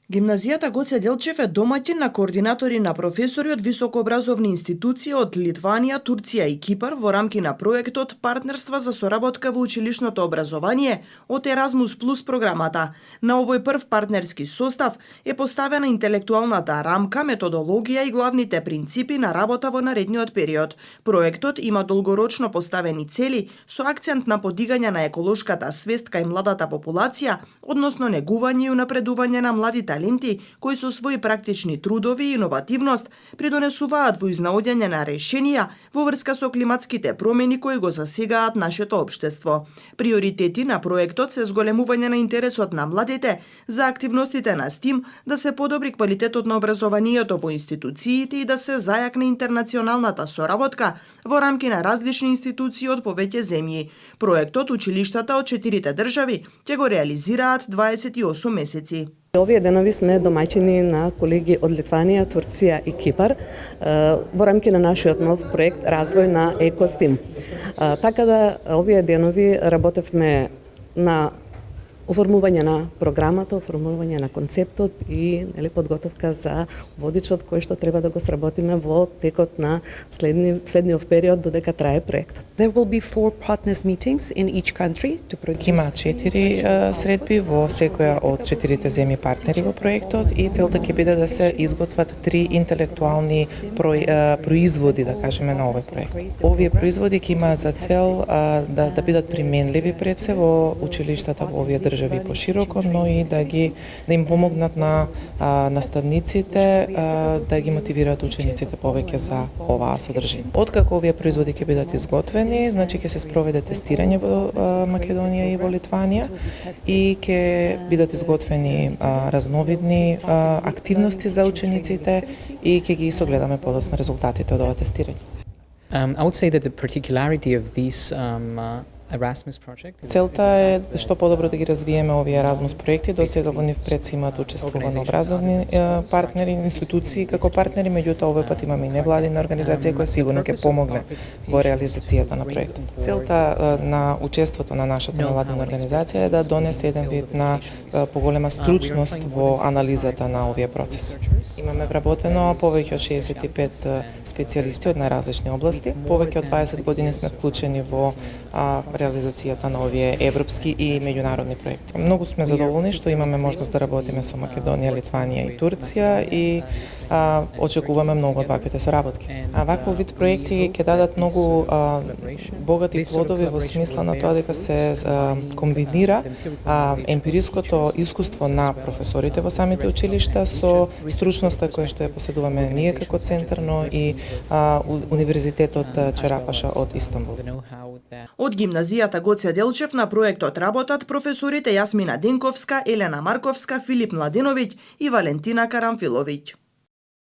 Гимназијата Гоце Делчев е домаќин на координатори на професори од високообразовни институции од Литванија, Турција и Кипар во рамки на проектот Партнерства за соработка во училишното образование од Еразмус Плюс програмата. На овој прв партнерски состав е поставена интелектуалната рамка, методологија и главните принципи на работа во наредниот период. Проектот има долгорочно поставени цели со акцент на подигање на еколошката свест кај младата популација, односно негување и унапредување на млади таленти кои со своји практични трудови и иновативност придонесуваат во изнаоѓање на решенија во врска со климатските промени кои го засегаат нашето општество. Приоритети на проектот се зголемување на интересот на младите за активностите на СТИМ, да се подобри квалитетот на образованието во институциите и да се зајакне интернационалната соработка во рамки на различни институции од повеќе земји. Проектот училиштата од 4 држави ќе го реализираат 28 месеци. Овие денови сме домаќини на колеги од Литванија, Турција и Кипар во рамки на нашиот нов проект Развој на ЕкоСТИМ. Така да овие денови работевме на оформување на програмата, оформување на концептот и подготовка за водичот кој што треба да го сработиме во текот на следниот период додека трае проектот. There will be 4 partners meetings in each country to produce. Има 4 средби во секоја од 4 земји партнери во проектот и целта ќе биде да се изготват 3 интелектуални производи, да кажеме, на овој проект. Овие производи ќе имаат за цел да бидат применливи пред се во училиштата во овие држави пошироко, но и да им помогнат на наставниците да ги мотивираат учениците повеќе за оваа содржина. Откако овие производи ќе бидат изготвени, значи ќе се спроведе тестирање во Македонија и во Литванија и ќе бидат изготвени разновидни активности за учениците и ќе ги согледаме подоцна резултатите од ова тестирање. I would say that the particularity of these Erasmus project. Целта е што подобро да ги развиеме овие Erasmus проекти. До сега во нив пред се имаат учествувано образовни партнери, институции како партнери, меѓутоа овој пат имаме и невладина организација која сигурно ќе помогне во реализацијата на проектот. Целта на учеството на нашата невладина организација е да донесе еден вид на поголема стручност во анализата на овие процеси. Имаме вработено повеќе од 65 специјалисти од најразлични области. Повеќе од 20 години сме вклучени во реализацијата на овие европски и меѓународни проекти. Многу сме задоволни што имаме можност да работиме со Македонија, Литванија и Турција и очекуваме многу од ваквите соработки. Ваков вид проекти ќе дадат многу богати плодови во смисла на тоа дека се комбинира емпириското искуство на професорите во самите училишта со стручноста која што ја поседуваме ние како центар, но и Универзитетот Черапаша од Истанбул. Од гимназијата Гоце Делчев на проектот работат професорите Јасмина Денковска, Елена Марковска, Филип Младеновиќ и Валентина Карамфиловиќ.